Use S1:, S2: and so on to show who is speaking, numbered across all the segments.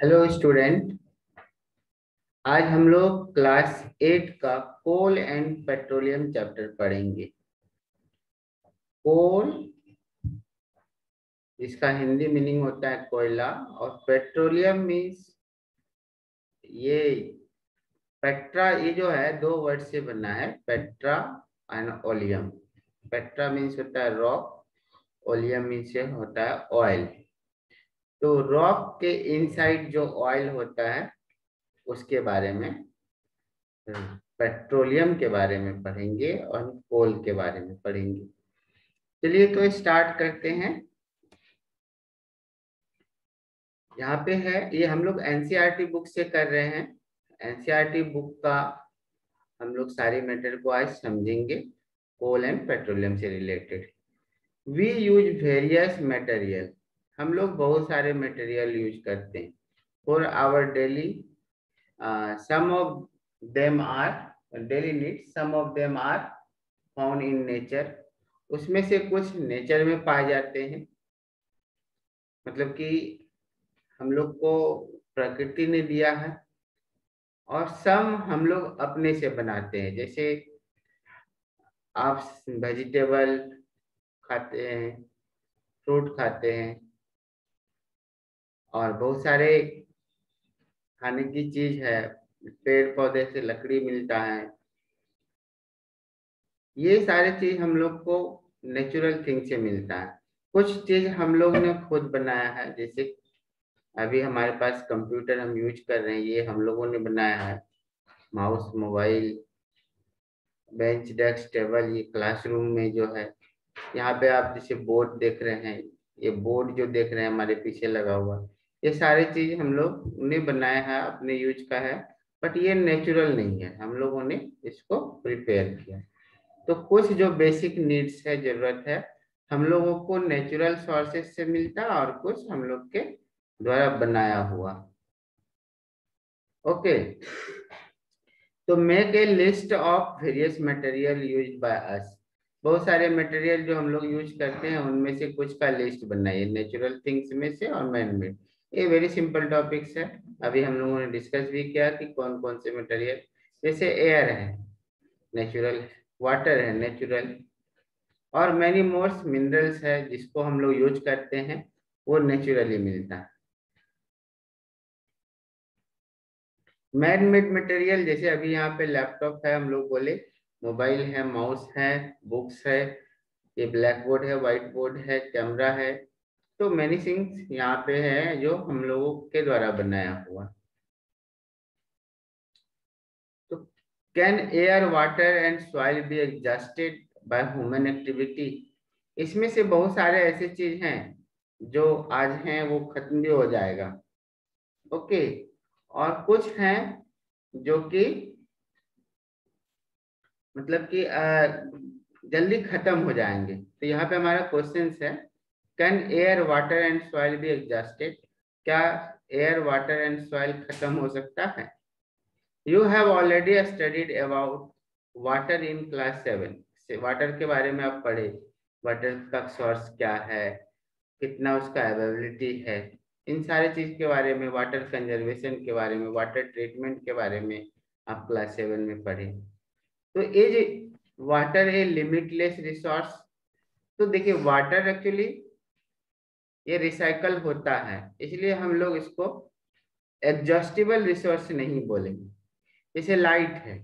S1: Hello student. आज हम लोग क्लास 8 का कोल एंड पेट्रोलियम चैप्टर पढ़ेंगे। कोल, जिसका हिंदी मीनिंग होता है कोयला, और पेट्रोलियम मीन्स ये पेट्रा, ये जो है दो वर्ड से बना है, Petra and oleum. Petra means होता है रॉक, ओलियम मीन्स होता है ऑयल। तो रॉक के इनसाइड जो ऑयल होता है उसके बारे में, पेट्रोलियम के बारे में पढ़ेंगे और कोल के बारे में पढ़ेंगे। चलिए तो स्टार्ट करते हैं। यहाँ पे है, ये हम लोग एनसीईआरटी बुक से कर रहे हैं। एनसीईआरटी बुक का हम लोग सारी मैटर को आज समझेंगे, कोल एंड पेट्रोलियम से related. We use various material, हम लोग बहुत सारे मटेरियल यूज करते हैं for our daily. Some of them are daily needs, some of them are found in nature. उसमें से कुछ नेचर में पाए जाते हैं, मतलब कि हम लोग को प्रकृति ने दिया है, और सम हम लोग अपने से बनाते हैं। जैसे आप वेजिटेबल खाते हैं, फ्रूट खाते हैं, और बहुत सारे खाने की चीज है, पेड़ पौधे से लकड़ी मिलता है। ये सारे चीज हम लोग को नेचुरल थिंग से मिलता है। कुछ चीज हम लोग ने खुद बनाया है, जैसे अभी हमारे पास कंप्यूटर हम यूज कर रहे हैं, ये हम लोगों ने बनाया है। Mouse, mobile, bench, desk, table, ये क्लासरूम में जो है। यहाँ पे आप जैसे बोर्ड देख रहे हैं, ये बोर्ड जो देख रहे हैं हमारे पीछे लगा हुआ, ये सारी चीज हम लोग ने बनाया है, अपने यूज का है। बट ये नेचुरल नहीं है, हम लोगों ने इसको प्रिपेयर किया। तो कुछ जो बेसिक नीड्स है, जरूरत है, हम लोगों को नेचुरल सोर्सेस से मिलता है, और कुछ हम लोग के द्वारा बनाया हुआ। ओके, तो make a list of various material use by us. बहुत सारे मटेरियल जो हम लोग यूज करते हैं उनमें से कुछ का लिस्ट बनाइए, नेचुरल थिंग्स में से और मैन मेड। ये वेरी सिंपल टॉपिक्स है, अभी हम लोगों ने डिस्कस भी किया कि कौन कौन से मटेरियल। जैसे एयर है नेचुरल, वाटर है नेचुरल, और मैनी मोर्स मिनरल्स है जिसको हम लोग यूज करते हैं, वो नेचुरली मिलता है। मैन मेड मटेरियल, जैसे अभी यहाँ पे लैपटॉप है, हम लोग बोले मोबाइल है, माउस है, बुक्स है, ये ब्लैक बोर्ड है, व्हाइट बोर्ड है, कैमरा है। तो मैनी थिंग्स यहाँ पे है जो हम लोगों के द्वारा बनाया हुआ। तो can air, water and soil be exhausted by human activity. इसमें से बहुत सारे ऐसे चीज हैं जो आज हैं वो खत्म भी हो जाएगा। ओके, और कुछ हैं जो कि मतलब कि जल्दी खत्म हो जाएंगे। तो यहाँ पे हमारा क्वेश्चन है, can air, water and soil be exhausted. क्या एयर, वाटर एंड सॉइल खत्म हो सकता है? You have already studied about water in class 7। Water के बारे में आप पढ़े, वाटर का सोर्स क्या है, कितना उसका अवेलेबिलिटी है, इन सारे चीज के बारे में, वाटर कंजर्वेशन के बारे में, वाटर ट्रीटमेंट के बारे में आप क्लास 7 में पढ़े। तो ये वाटर है लिमिटलेस रिसोर्स। तो देखिए वाटर एक्चुअली ये रिसाइकल होता है, इसलिए हम लोग इसको एग्जॉस्टिबल रिसोर्स नहीं बोलेंगे। जैसे लाइट है,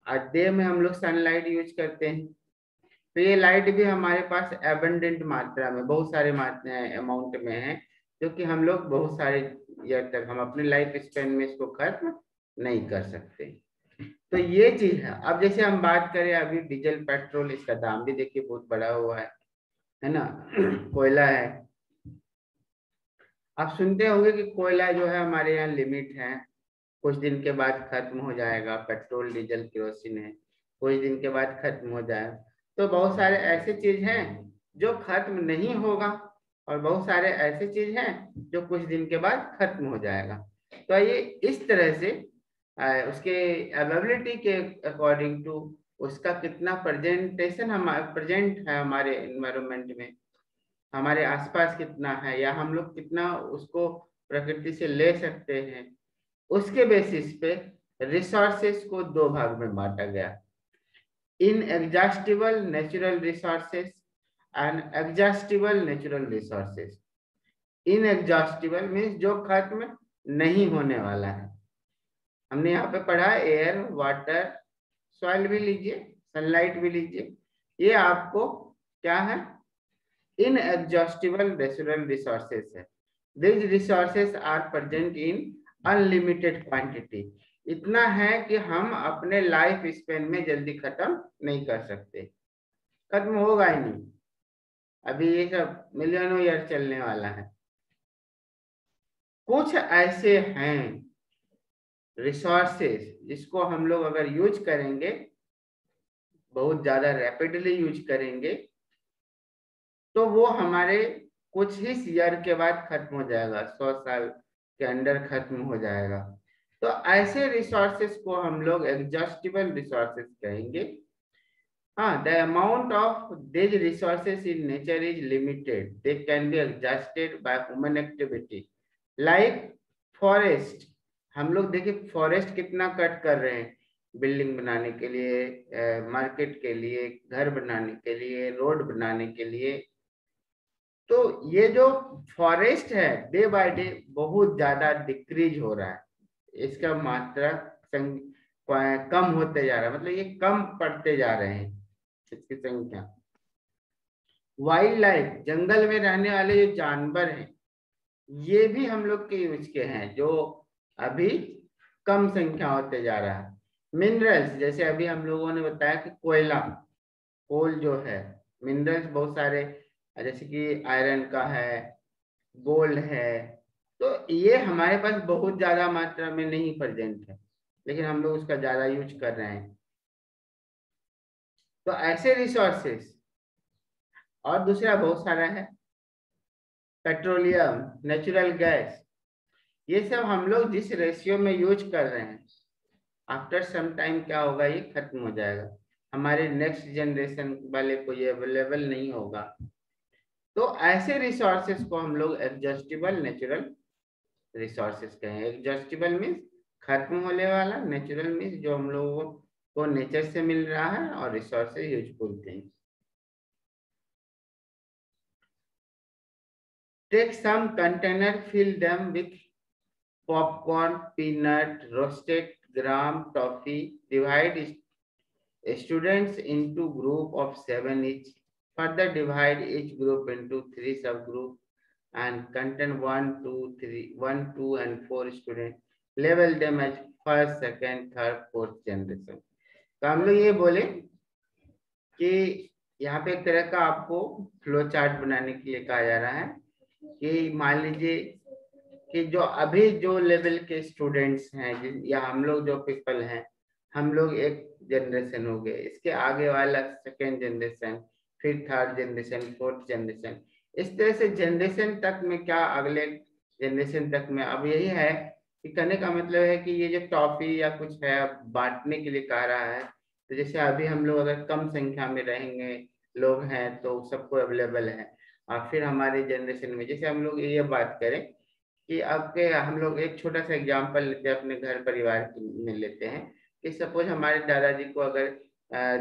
S1: आज डे में हम लोग सनलाइट यूज करते हैं, तो ये लाइट भी हमारे पास एबंडेंट मात्रा में, बहुत सारे मात्रा अमाउंट में है, जो कि हम लोग बहुत सारे ईयर तक, हम अपने लाइफ स्पेन में इसको खत्म नहीं कर सकते। तो ये चीज है। अब जैसे हम बात करें अभी डीजल पेट्रोल, इसका दाम भी देखिए बहुत बढ़ा हुआ है ना। कोयला है, आप सुनते होंगे कि कोयला जो है हमारे यहाँ लिमिट है, कुछ दिन के बाद खत्म हो जाएगा। पेट्रोल, डीजल, केरोसिन है, कुछ दिन के बाद खत्म हो जाएगा। तो बहुत सारे ऐसे चीज हैं जो खत्म नहीं होगा, और बहुत सारे ऐसे चीज हैं जो कुछ दिन के बाद खत्म हो जाएगा। तो ये इस तरह से उसके अवेलेबिलिटी के अकॉर्डिंग टू उसका कितना प्रेजेंटेशन हम प्रेजेंट है हमारे एनवायरमेंट में, हमारे आसपास कितना है, या हम लोग कितना उसको प्रकृति से ले सकते हैं, उसके बेसिस पे रिसोर्सेस को दो भाग में बांटा गया, inexhaustible natural resources and exhaustible natural resources. Inexhaustible means जो खत्म नहीं होने वाला है। हमने यहाँ पे पढ़ा एयर, वाटर, सॉइल भी लीजिए, सनलाइट भी लीजिए, ये आपको क्या है, इनएग्जॉस्टिबल नेचुरल रिसोर्सेस है। These resources are present in unlimited quantity। इतना है कि हम अपने लाइफ स्पेन में जल्दी खत्म नहीं कर सकते, खत्म होगा ही नहीं। अभी ये सब मिलियनों ईयर चलने वाला है। कुछ ऐसे हैं रिसोर्सेस जिसको हम लोग अगर यूज करेंगे, बहुत ज्यादा रैपिडली यूज करेंगे, तो वो हमारे कुछ ही ईयर के बाद खत्म हो जाएगा, 100 साल के अंदर खत्म हो जाएगा। तो ऐसे रिसोर्सेस को हम लोग एग्जॉस्टिबल रिसोर्सेस कहेंगे। हाँ, the amount of this resources in nature is limited, they can be exhausted by human activity. Like forest, हम लोग देखिए फॉरेस्ट कितना कट कर रहे हैं, बिल्डिंग बनाने के लिए, मार्केट के लिए, घर बनाने के लिए, रोड बनाने के लिए। तो ये जो फॉरेस्ट है डे बाय डे बहुत ज्यादा डिक्रीज हो रहा है, इसका मात्रा कम होते जा रहा है, मतलब ये कम पड़ते जा रहे हैं इसकी संख्या। वाइल्ड लाइफ, जंगल में रहने वाले जो जानवर हैं, ये भी हम लोग के यूज के हैं, जो अभी कम संख्या होते जा रहा है। मिनरल्स, जैसे अभी हम लोगों ने बताया कि कोयला, कोल जो है, मिनरल्स बहुत सारे, जैसे कि आयरन का है, गोल्ड है, तो ये हमारे पास बहुत ज्यादा मात्रा में नहीं प्रेजेंट है, लेकिन हम लोग उसका ज्यादा यूज कर रहे हैं। तो ऐसे रिसोर्सेस, और दूसरा बहुत सारा है, पेट्रोलियम, नेचुरल गैस, ये सब हम लोग जिस रेशियो में यूज कर रहे हैं, आफ्टर सम टाइम क्या होगा, ये खत्म हो जाएगा, हमारे नेक्स्ट जनरेशन वाले को ये अवेलेबल नहीं होगा। तो ऐसे रिसोर्सेस को हम लोग एग्जॉस्टिबल नेचुरल रिसोर्सेस कहें। एग्जॉस्टिबल मीन्स खत्म होने वाला, नेचुरल मीन्स जो हम लोगों को नेचर से मिल रहा है, और resources useful things. Take some container, fill them with popcorn, peanut, roasted gram, toffee. Divide students into group of 7 each. Further divide each group into 3 subgroups and contain 1, 2, 3, 1, 2 and 4 students. Label them as first, second, third, fourth generation. तो हम लोग ये बोले कि यहाँ पे एक तरह का आपको फ्लो चार्ट बनाने के लिए कहा जा रहा है कि मान लीजिए कि जो अभी जो लेवल के स्टूडेंट्स हैं, या हम लोग जो पीपल हैं, हम लोग एक जनरेशन हो गए, इसके आगे वाला सेकेंड जनरेशन, फिर थर्ड जनरेशन, फोर्थ जनरेशन, इस तरह से जनरेशन तक में, क्या अगले जनरेशन तक में। अब यही है कि कहने का मतलब है कि ये जो टॉफी या कुछ है बांटने के लिए कह रहा है, तो जैसे अभी हम लोग अगर कम संख्या में रहेंगे, लोग हैं, तो सबको अवेलेबल है, और फिर हमारे जनरेशन में, जैसे हम लोग ये बात करें कि आपके, हम लोग एक छोटा सा एग्जांपल लेते हैं, अपने घर परिवार में लेते हैं कि सपोज हमारे दादाजी को अगर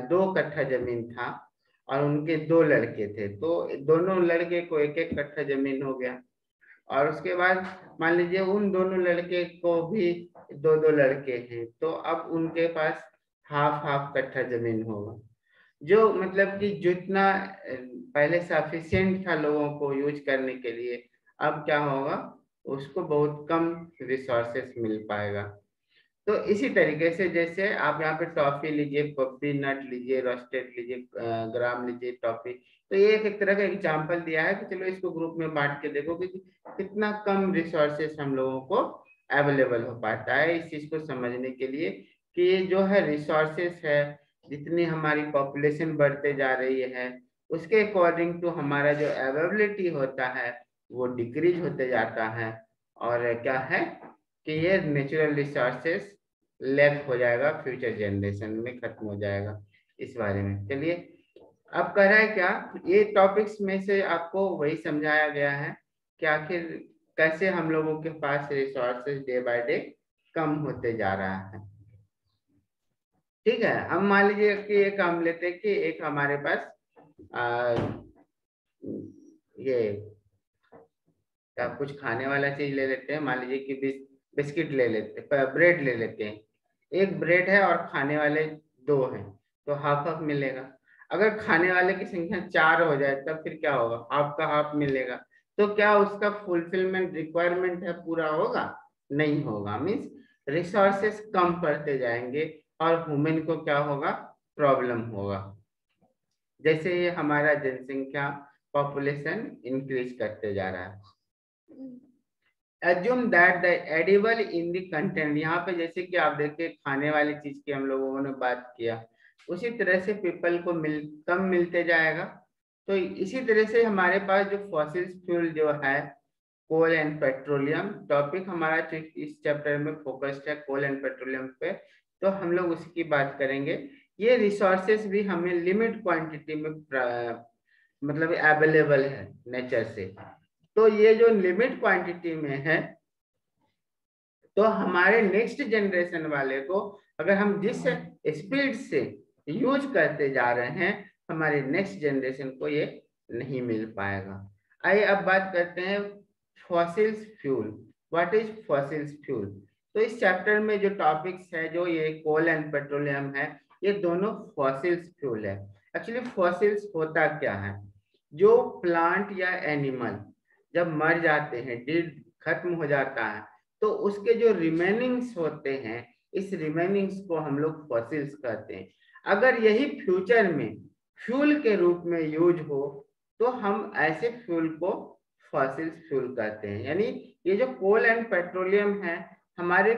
S1: 2 कट्ठा जमीन था और उनके 2 लड़के थे, तो दोनों लड़के को 1-1 कट्ठा जमीन हो गया, और उसके बाद मान लीजिए उन दोनों लड़के को भी 2-2 लड़के हैं, तो अब उनके पास हाफ कट्ठा जमीन होगा, जो मतलब कि जितना पहले सफिशिएंट था लोगों को यूज करने के लिए, अब क्या होगा, उसको बहुत कम रिसोर्सेस मिल पाएगा। तो इसी तरीके से जैसे आप यहाँ पे टॉफी लीजिए, पप्पी नट लीजिए, रोस्टेड लीजिए, ग्राम लीजिए, टॉफी, तो ये एक तरह का एग्जांपल दिया है कि चलो इसको ग्रुप में बांट के देखो कि कितना कम रिसोर्सेस हम लोगों को अवेलेबल हो पाता है, इस चीज को समझने के लिए कि ये जो है रिसोर्सेस है, जितनी हमारी पॉपुलेशन बढ़ते जा रही है, उसके अकॉर्डिंग टू हमारा जो अवेलेबिलिटी होता है वो डिक्रीज होते जाता है, और क्या है कि ये नेचुरल रिसोर्सेस लैक हो जाएगा, फ्यूचर जनरेशन में खत्म हो जाएगा। इस बारे में चलिए, अब कह रहा है क्या, ये टॉपिक्स में से आपको वही समझाया गया है कि आखिर कैसे हम लोगों के पास रिसोर्सेज डे बाय डे कम होते जा रहा है। ठीक है, हम मान लीजिए कि एक हम लेते हैं कि एक हमारे पास ये क्या कुछ खाने वाला चीज ले लेते हैं, मान लीजिए कि बिस्किट ले लेते हैं, ब्रेड ले लेते हैं। एक ब्रेड है और खाने वाले 2 हैं, तो हाफ हाफ मिलेगा। अगर खाने वाले की संख्या 4 हो जाए तब फिर क्या होगा, हाफ का हाफ मिलेगा। तो क्या उसका फुलफिलमेंट रिक्वायरमेंट है पूरा होगा? नहीं होगा। मीन्स रिसोर्सेस कम पड़ते जाएंगे और ह्यूमन को क्या होगा, प्रॉब्लम होगा। जैसे ये हमारा जनसंख्या पॉपुलेशन इंक्रीज करते जा रहा है। Assume that the edible in the content, यहाँ पे जैसे कि आप देखिए खाने वाली चीज की हम लोगों ने बात किया, उसी तरह से पीपल को कम मिलते जाएगा। तो इसी तरह से हमारे पास जो फॉसिल फ्यूल जो है, कोल एंड पेट्रोलियम, टॉपिक हमारा इस चैप्टर में फोकस्ड है कोल एंड पेट्रोलियम पे, तो हम लोग उसकी बात करेंगे। ये रिसोर्सेस भी हमें लिमिट क्वांटिटी में मतलब अवेलेबल है नेचर से। तो ये जो लिमिट क्वांटिटी में है, तो हमारे नेक्स्ट जनरेशन वाले को अगर हम जिस स्पीड से यूज करते जा रहे हैं, हमारे नेक्स्ट जनरेशन को ये नहीं मिल पाएगा। आइए अब बात करते हैं fossils fuel. What is fossils fuel? तो इस चैप्टर में जो टॉपिक्स है, जो ये कोल एंड पेट्रोलियम है, ये दोनों फॉसिल्स फ्यूल है। एक्चुअली फॉसिल्स होता क्या है, जो प्लांट या एनिमल जब मर जाते हैं, डेड खत्म हो जाता है, तो उसके जो रिमेनिंग्स होते हैं, इस रिमेनिंग्स को हम लोग फॉसिल्स कहते हैं। अगर यही फ्यूचर में फ्यूल के रूप में यूज हो, तो हम ऐसे फ्यूल को फॉसिल्स फ्यूल कहते हैं। यानी ये जो कोल एंड पेट्रोलियम है, हमारे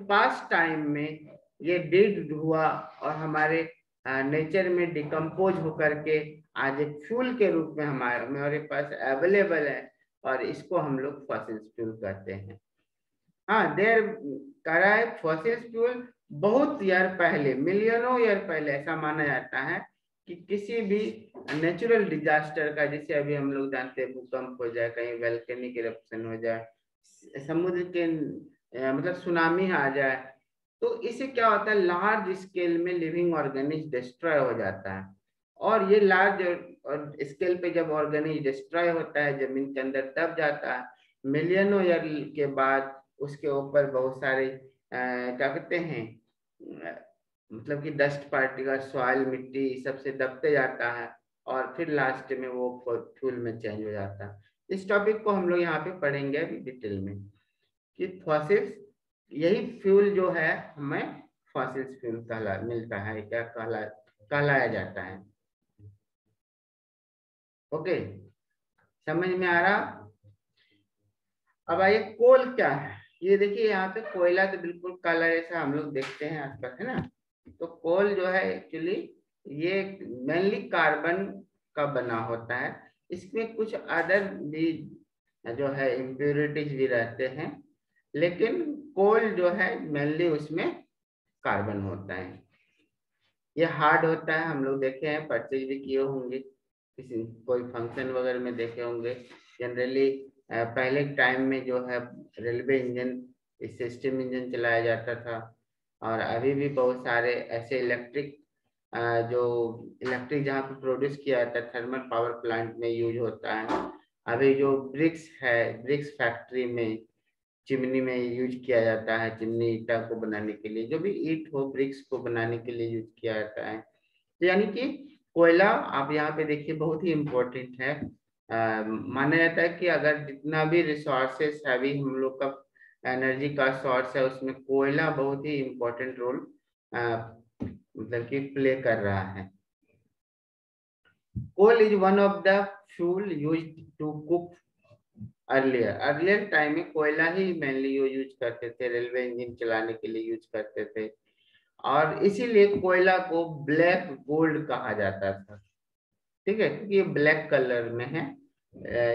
S1: पास्ट टाइम में ये डेड हुआ और हमारे नेचर में डिकम्पोज होकर के आज एक फ्यूल के रूप में हमारे पास अवेलेबल है, और इसको हम लोग फॉसिल्स फ्यूल कहते हैं। हाँ, देर कह रहा है फॉसिल्स फ्यूल बहुत ईयर पहले, मिलियनों ईयर पहले ऐसा माना जाता है कि किसी भी नेचुरल डिजास्टर का, जैसे अभी हम लोग जानते हैं भूकंप हो जाए, कहीं वोल्केनिक इरप्शन हो जाए, समुद्र के मतलब सुनामी आ जाए, तो इससे क्या होता है, लार्ज स्केल में लिविंग ऑर्गेनिज्म डिस्ट्रॉय हो जाता है। और ये लार्ज स्केल पे जब ऑर्गेनिज्म डिस्ट्रॉय होता है, जमीन के अंदर दब जाता है, मिलियनों ईयर के बाद उसके ऊपर बहुत सारे क्या कहते हैं, मतलब कि डस्ट पार्टिकल, सॉइल, मिट्टी सबसे दबते जाता है, और फिर लास्ट में वो फ्यूल में चेंज हो जाता है। इस टॉपिक को हम लोग यहाँ पे पढ़ेंगे अभी डिटेल में कि फॉसिल्स, यही फ्यूल जो है हमें फॉसिल्स फ्यूल मिलता है, क्या कहलाया जाता है। ओके, समझ में आ रहा? अब आइए कोल क्या है। ये देखिए यहाँ पे कोयला तो बिल्कुल काला जैसा हम लोग देखते हैं आसपास, है ना। तो कोल जो है एक्चुअली ये मेनली कार्बन का बना होता है। इसमें कुछ अदर भी जो है इम्प्योरिटीज भी रहते हैं, लेकिन कोल जो है मेनली उसमें कार्बन होता है। ये हार्ड होता है, हम लोग देखे हैं, परचेज भी किए होंगे, किसी कोई फंक्शन वगैरह में देखे होंगे। जनरली पहले टाइम में जो है रेलवे इंजन, सिस्टम इंजन चलाया जाता था, और अभी भी बहुत सारे ऐसे इलेक्ट्रिक जो इलेक्ट्रिक जहाँ पे प्रोड्यूस किया जाता है, थर्मल पावर प्लांट में यूज होता है। अभी जो ब्रिक्स है, ब्रिक्स फैक्ट्री में चिमनी में यूज किया जाता है, चिमनी ईटा को बनाने के लिए, जो भी ईट हो ब्रिक्स को बनाने के लिए यूज किया जाता है। तो यानी कि कोयला आप यहाँ पे देखिए बहुत ही इम्पोर्टेंट है। माना जाता है कि अगर जितना भी रिसोर्सेस है, अभी हम लोग का एनर्जी का सोर्स है, उसमें कोयला बहुत ही इम्पोर्टेंट रोल मतलब कि प्ले कर रहा है। Coal is one of the fuel used to cook earlier time में कोयला ही मेनली यूज करते थे, रेलवे इंजन चलाने के लिए यूज करते थे, और इसीलिए कोयला को ब्लैक गोल्ड कहा जाता था। ठीक है, क्योंकि ये ब्लैक कलर में है,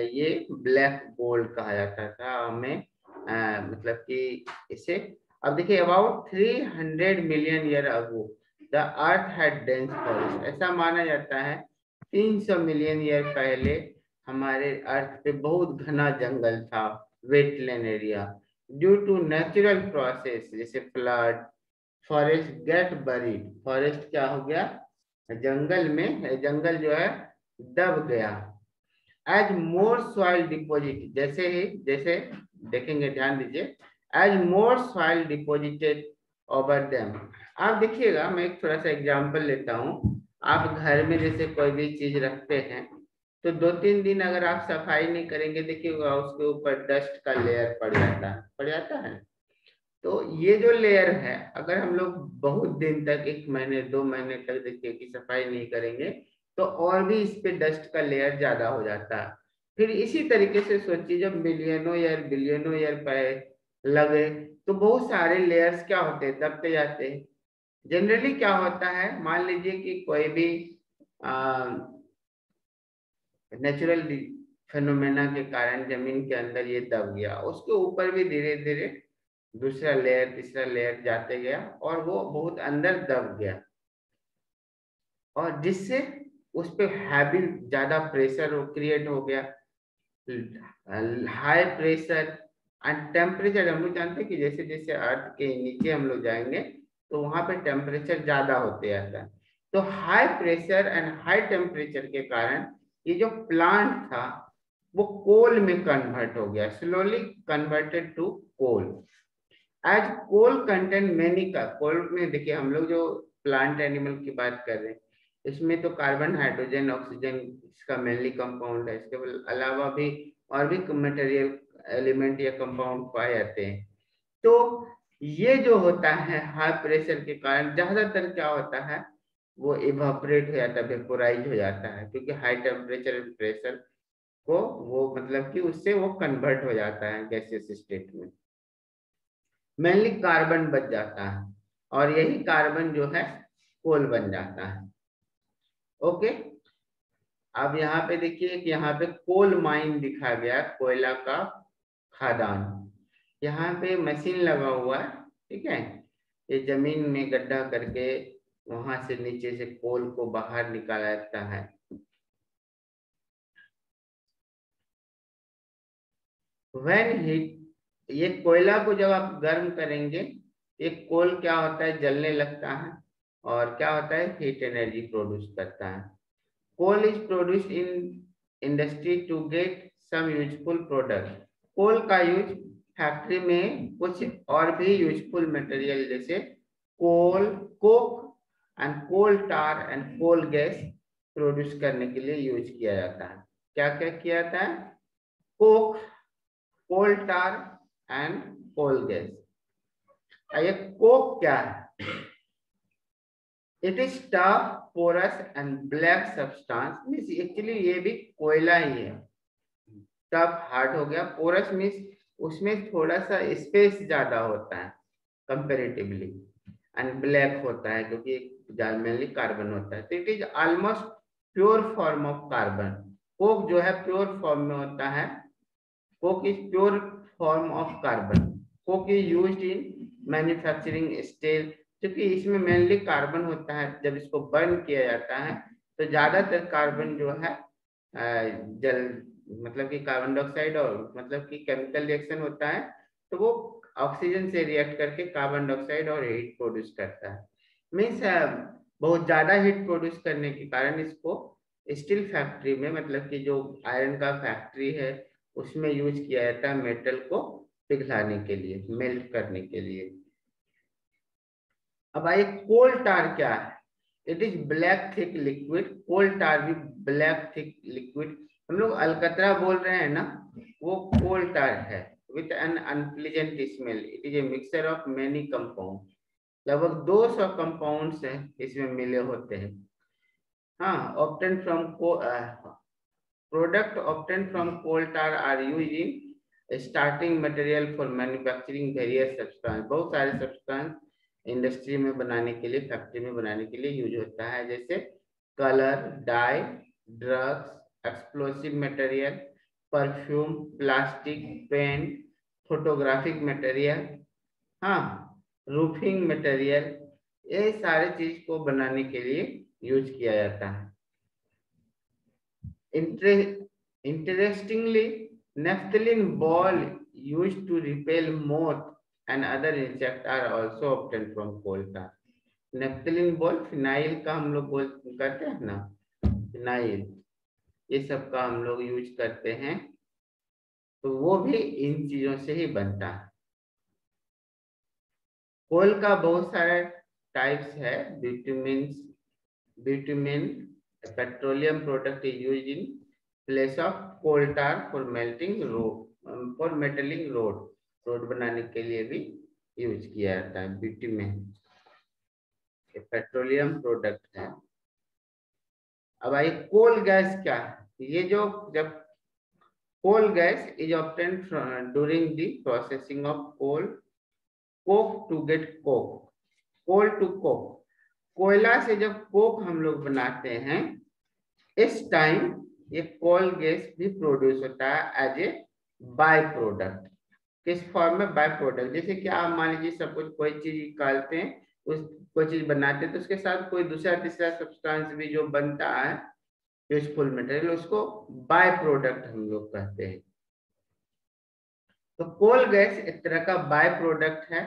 S1: ये ब्लैक गोल्ड कहा जाता था हमें। मतलब कि इसे अब देखिए, about 300 million year ago the earth had dense forest. ऐसा माना जाता है 300 मिलियन ईयर पहले हमारे अर्थ पे बहुत घना जंगल था, wetland area. Due to natural process जैसे flood, forest get buried, forest क्या हो गया, जंगल में, जंगल जो है दब गया। एज मोर सॉइल डिपोजिट, जैसे देखेंगे, ध्यान दीजिए, एज मोर सॉइल डिपोजिटेड ओवर देम। आप देखिएगा, मैं एक थोड़ा सा एग्जांपल लेता हूँ। आप घर में जैसे कोई भी चीज रखते हैं तो 2-3 दिन अगर आप सफाई नहीं करेंगे, देखिएगा उसके ऊपर डस्ट का लेयर पड़ जाता है। तो ये जो लेयर है, अगर हम लोग बहुत दिन तक, 1 महीने 2 महीने तक देखिए कि सफाई नहीं करेंगे, तो और भी इस पे डस्ट का लेयर ज्यादा हो जाता है। फिर इसी तरीके से सोचिए, जब मिलियनों या बिलियनों ईयर लगे तो बहुत सारे लेयर्स क्या होते हैं, दबते जाते हैं। जनरली क्या होता है, मान लीजिए कि कोई भी नेचुरल फेनोमेना के कारण जमीन के अंदर ये दब गया, उसके ऊपर भी धीरे धीरे दूसरा लेयर, तीसरा लेयर जाते गया और वो बहुत अंदर दब गया, और जिससे उस पे हैवी ज्यादा प्रेशर क्रिएट हो गया, हाई प्रेशर एंड टेम्परेचर। हम लोग जानते हैं कि जैसे जैसे अर्थ के नीचे हम लोग जाएंगे तो वहां पे टेम्परेचर ज्यादा होते जाता है। तो high pressure and high temperature के कारण ये जो प्लांट था वो कोल में कन्वर्ट हो गया, slowly converted to coal. As coal content many का, कोल में देखिए हम लोग जो प्लांट एनिमल की बात कर रहे हैं, इसमें तो कार्बन, हाइड्रोजन, ऑक्सीजन इसका मेनली कंपाउंड है। इसके अलावा भी और भी मटेरियल एलिमेंट या कंपाउंड पाए जाते हैं। तो ये जो होता है हाई प्रेशर के कारण ज्यादातर क्या होता है, वो इवापोरेट हो जाता है, वेपोराइज हो जाता है, क्योंकि हाई टेम्परेचर एंड प्रेशर को वो मतलब कि उससे वो कन्वर्ट हो जाता है गैसियस स्टेट में। मेनली कार्बन बच जाता है और यही कार्बन जो है कोल बन जाता है। ओके, अब यहाँ पे देखिए कि यहाँ पे कोल माइन दिखा गया, कोयला का खदान। यहाँ पे मशीन लगा हुआ है, ठीक है, ये जमीन में गड्ढा करके वहां से नीचे से कोल को बाहर निकाला जाता है। व्हेन हीट, ये कोयला को जब आप गर्म करेंगे, ये कोल क्या होता है, जलने लगता है और क्या होता है, हीट एनर्जी प्रोड्यूस करता है। Coal is produced in industry to get some useful product. Coal का यूज फैक्ट्री में कुछ और भी यूजफुल मटेरियल जैसे coal, coke and coal tar and coal gas produce करने के लिए यूज किया जाता है। क्या क्या किया जाता है, coke, coal tar and coal gas. ये कोक क्या है, it is tough, porous and black substance, means actually ये भी कोयला ही है। टफ हार्ड हो गया, पोरस मींस उसमें थोड़ा सा स्पेस ज्यादा होता है कंपेरेटिवली, एंड ब्लैक होता है क्योंकि मेनली कार्बन होता है। तो it is almost pure form of carbon. Coke जो है प्योर फॉर्म में होता है, Coke is pure form of carbon. Coke is used in manufacturing steel, क्योंकि इसमें मेनली कार्बन होता है। जब इसको बर्न किया जाता है तो ज्यादातर कार्बन जो है जल, मतलब कि कार्बन डाइऑक्साइड, और मतलब कि केमिकल रिएक्शन होता है तो वो ऑक्सीजन से रिएक्ट करके कार्बन डाइऑक्साइड और हीट प्रोड्यूस करता है। मीन्स बहुत ज्यादा हीट प्रोड्यूस करने के कारण इसको स्टील फैक्ट्री में, मतलब कि जो आयरन का फैक्ट्री है उसमें यूज किया जाता है मेटल को पिघलाने के लिए, मेल्ट करने के लिए। अब आइए कोल टार क्या है, it is black thick liquid. Coal tar भी ब्लैक थिक लिक्विड। हम लोग अलकतरा बोल रहे हैं ना, वो कोल टार है with an unpleasant smell. It is a mixture of many compound, लगभग 200 कंपाउंड्स हैं इसमें मिले होते हैं। हाँ, obtain from product obtain from coal tar are used in starting material for manufacturing various substance. बहुत सारे सब्सटेंस इंडस्ट्री में बनाने के लिए, फैक्ट्री में बनाने के लिए यूज होता है, जैसे colour, dye, drugs, explosive material, perfume, plastic, paint, photographic material, हाँ, रूफिंग मटेरियल, ये सारे चीज को बनाने के लिए यूज किया जाता है। Interestingly, naphthalene ball used to repel moth and other insects are also obtained from coal tar. Naphthalene बोल फिनाइल का हम लोग बोल करते हैं ना, फिनाइल, ये सब का हम लोग यूज करते हैं, तो वो भी इन चीजों से ही बनता है। कोल का बहुत सारे टाइप्स है, bitumen petroleum product is used in place of coal tar for melting road, for metalling road बनाने के लिए भी यूज किया जाता है बिटुमेन, पेट्रोलियम प्रोडक्ट है। अब आइए कोल गैस क्या है। ये जो जब coal gas is obtained during the processing of coke to get coke, coal to coke, कोयला से जब कोक हम लोग बनाते हैं, इस टाइम ये कोल गैस भी प्रोड्यूस होता है एज ए बाय प्रोडक्ट। किस फॉर्म में? By product. जैसे कि आप मान लीजिए सब कुछ कोई चीज निकालते हैं, उस कोई चीज बनाते हैं, तो उसके साथ कोई दूसरा तीसरा सब्सटेंस भी जो बनता है यूजफुल मटेरियल, उसको बाय प्रोडक्ट हम लोग कहते हैं। तो कोल गैस एक तरह का बाय प्रोडक्ट है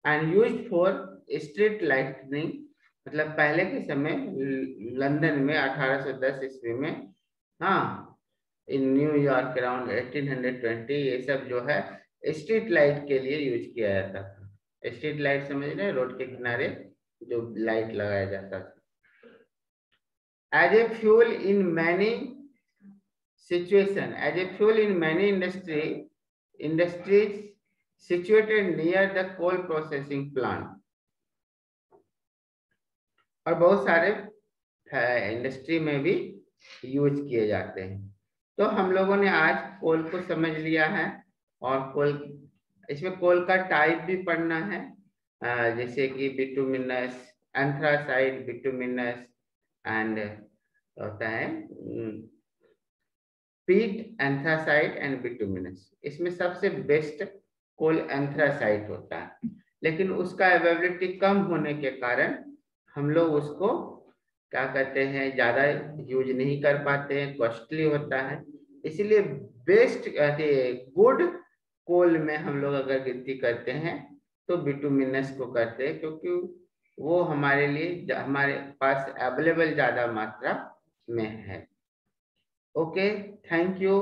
S1: and used for street lightning. मतलब पहले के समय लंदन में 1810 ईस्वी में, हाँ, इन न्यूयॉर्क अराउंड 1820, ये सब जो है स्ट्रीट लाइट के लिए यूज किया जाता था। स्ट्रीट लाइट समझ रहे हैं, रोड के किनारे जो लाइट लगाया जाता था। As a fuel in many situation, as a fuel in many industries situated near the coal processing plant, और बहुत सारे इंडस्ट्री में भी यूज किए जाते हैं। तो हम लोगों ने आज कोल को समझ लिया है, और कोल, इसमें कोल का टाइप भी पढ़ना है, जैसे कि बिटुमिनस, एंथ्रासाइड, बिटुमिनस एंड होता है पीट, एंथ्रासाइड एंड बिटुमिनस। इसमें सबसे बेस्ट कोल एंथ्रासाइड होता है, लेकिन उसका अवेलेबिलिटी कम होने के कारण हम लोग उसको क्या करते हैं, ज्यादा यूज नहीं कर पाते हैं, कॉस्टली होता है। इसलिए बेस्ट गुड कोल में हम लोग अगर गिनती करते हैं तो बिटुमिनस को करते हैं, क्योंकि वो हमारे लिए, हमारे पास अवेलेबल ज्यादा मात्रा में है। Okay, thank you.